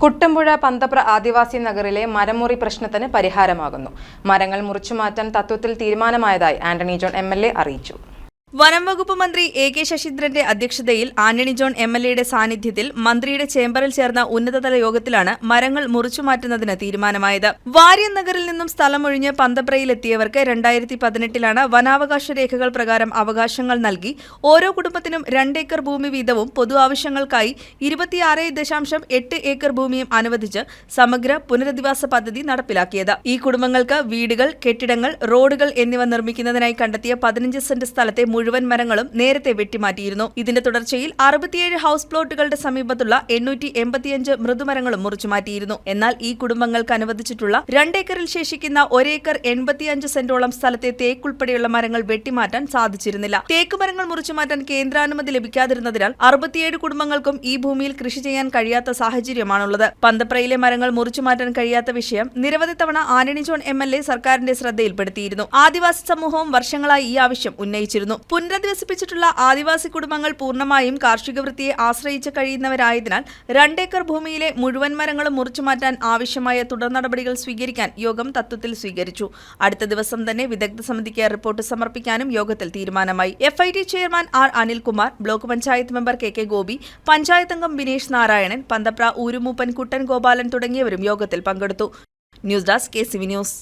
കുട്ടമ്പുഴ പന്തപ്ര ആദിവാസി നഗറിലെ മരമുറി പ്രശ്നത്തിന് പരിഹാരമാകുന്നു. മരങ്ങൾ മുറിച്ചുമാറ്റാൻ തത്വത്തിൽ തീരുമാനമായതായി ആന്റണി ജോൺ MLA അറിയിച്ചു. വനം വകുപ്പ് മന്ത്രി AK ശശീന്ദ്രന്റെ അധ്യക്ഷതയിൽ ആന്റണി ജോൺ MLAയുടെ സാന്നിധ്യത്തിൽ മന്ത്രിയുടെ ചേംബറിൽ ചേർന്ന ഉന്നതതല യോഗത്തിലാണ് മരങ്ങൾ മുറിച്ചുമാറ്റുന്നതിന് തീരുമാനമായത്. വാര്യൻ നഗറിൽ നിന്നും സ്ഥലമൊഴിഞ്ഞ് പന്തപ്രയിലെത്തിയവർക്ക് 2018 വനാവകാശ രേഖകൾ പ്രകാരം അവകാശങ്ങൾ നൽകി ഓരോ കുടുംബത്തിനും 2 ഏക്കർ ഭൂമി വീതവും പൊതു ആവശ്യങ്ങൾക്കായി 26.8 ഏക്കർ ഭൂമിയും അനുവദിച്ച് സമഗ്ര പുനരധിവാസ പദ്ധതി നടപ്പിലാക്കിയത്. ഈ കുടുംബങ്ങൾക്ക് വീടുകൾ, കെട്ടിടങ്ങൾ, റോഡുകൾ എന്നിവ നിർമ്മിക്കുന്നതിനായി കണ്ടെത്തിയ 15 സെന്റ് സ്ഥലത്തെ മുഴുവൻ മരങ്ങളും നേരത്തെ വെട്ടിമാറ്റിയിരുന്നു. ഇതിന്റെ തുടർച്ചയിൽ 67 ഹൌസ് പ്ലോട്ടുകളുടെ സമീപത്തുള്ള 885 മൃദുമരങ്ങളും മുറിച്ചുമാറ്റിയിരുന്നു. എന്നാൽ ഈ കുടുംബങ്ങൾക്ക് അനുവദിച്ചിട്ടുള്ള 2 ഏക്കറിൽ ശേഷിക്കുന്ന 1 ഏക്കർ 85 സെന്റോളം സ്ഥലത്തെ തേക്ക് ഉൾപ്പെടെയുള്ള മരങ്ങൾ വെട്ടിമാറ്റാൻ സാധിച്ചിരുന്നില്ല. തേക്ക് മരങ്ങൾ മുറിച്ചുമാറ്റാൻ കേന്ദ്രാനുമതി ലഭിക്കാതിരുന്നതിനാൽ 67 കുടുംബങ്ങൾക്കും ഈ ഭൂമിയിൽ കൃഷി ചെയ്യാൻ കഴിയാത്ത സാഹചര്യമാണുള്ളത്. പന്തപ്രയിലെ മരങ്ങൾ മുറിച്ചുമാറ്റാൻ കഴിയാത്ത വിഷയം നിരവധി തവണ ആന്റണി ജോൺ MLA സർക്കാരിന്റെ ശ്രദ്ധയിൽപ്പെടുത്തിയിരുന്നു. ആദിവാസി സമൂഹവും വർഷങ്ങളായി ഈ ആവശ്യം ഉന്നയിച്ചിരുന്നു. പുനരധിവസിപ്പിച്ചിട്ടുള്ള ആദിവാസി കുടുംബങ്ങൾ പൂർണ്ണമായും കാർഷിക വൃത്തിയെ ആശ്രയിച്ച് കഴിയുന്നവരായതിനാൽ 2 ഏക്കർ ഭൂമിയിലെ മുഴുവൻ മരങ്ങളും മുറിച്ചുമാറ്റാൻ ആവശ്യമായ തുടർ നടപടികൾ സ്വീകരിക്കാൻ യോഗം തത്വത്തിൽ സ്വീകരിച്ചു. അടുത്ത ദിവസം തന്നെ വിദഗ്ധ സമിതിക്ക് റിപ്പോർട്ട് സമർപ്പിക്കാനും യോഗത്തിൽ തീരുമാനമായി. FIT chairman R Anilkumar, block panchayat member KK Gopi, panchayat അംഗം ബിനേഷ് നാരായണൻ, പന്തപ്ര ഊരുമൂപ്പൻ കുട്ടൻ ഗോപാലൻ തുടങ്ങിയവരും യോഗത്തിൽ പങ്കെടുത്തു. News desk KCV news.